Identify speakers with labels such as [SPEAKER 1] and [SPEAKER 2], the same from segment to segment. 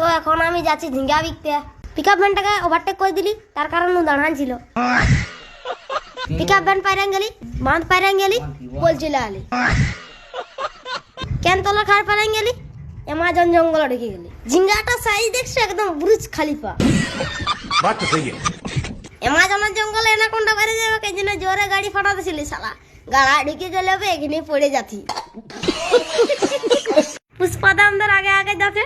[SPEAKER 1] তো এখন আমি যাচ্ছি ঝিঙ্গা বিকতে। পিকআপ ভ্যানটাকে ওভারটেক করে দিলি, তার কারণ ও দাঁড়ান ছিল। পিকআপ ভ্যান পাইরাং গেলি, বাঁধ পাইরাং গেলি, বলছিল আলি কেন তোলা খার পাইরাং গেলি, অ্যামাজন জঙ্গল ঢুকে গেলি। ঝিঙ্গাটা সাইজ দেখছো একদম বুর্জ খলিফা। অ্যামাজনের জঙ্গলে এনাকোন্ডা বাইরে যাবে, এই জন্য জোরে গাড়ি ফাটাতে ছিলি শালা। গাড়া ঢুকে গেলে এখানে পড়ে যাচ্ছি। পুষ্পা দামদার আগে আগে যাচ্ছে,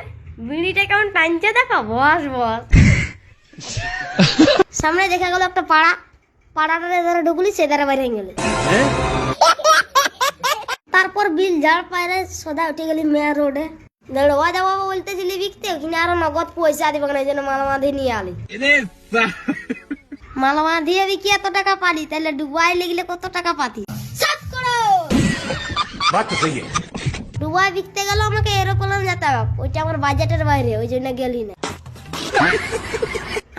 [SPEAKER 1] বিড়িটা কেমন টানছে দেখো, বস বস। সামনে দেখা গেল একটা পাড়া, পাড়াটার এধারে ঢুকলি সেধারে বাইরে গেলে। তারপর বিল ঝাড় পায়রে সোজা উঠে গেলি মেয়ার রোডে। দেড়ওয়া যাবো বলতেছিলি বিকতে, ওখানে আরো নগদ পয়সা দিবে না, এই জন্য মালমা দিয়ে নিয়ে আলি। মালমা দিয়ে বিকি এত টাকা পালি, তাহলে ডুবাই লেগলে কত টাকা পাতি। ডুবাই বিকতে গেল আমাকে এরোপ্লেন যেতে হবে, ওইটা আমার বাজেটের বাইরে, ওই জন্য গেলি না।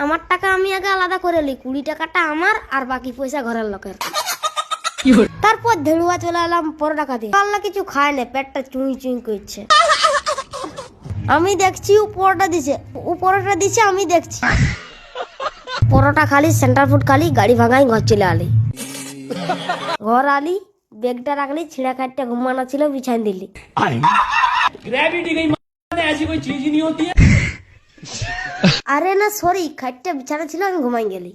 [SPEAKER 1] আমার টাকা আমি আগে আলাদা করে লি, 20 টাকাটা আমার আর বাকি পয়সা ঘরের লোকের। তারপর ধেড়ুয়া চলে এলাম পরোটা খাতে। আল্লাহ কিছু খায় না, পেটটা চুই চুই করছে। আমি দেখছি ও পরোটা দিছে, ও পরোটা দিছে আমি দেখছি। পরোটা খালি, সেন্টার ফুড খালি, গাড়ি ভাঙাই ঘর চলে আলি। ঘর আলি, ব্যাগটা রাখলি, ছিঁড়া খাটটা ঘুমানো ছিল বিছান দিলি। আরে না সরি, খাটটা বিছানা ছিল, আমি ঘুমাই গেলি।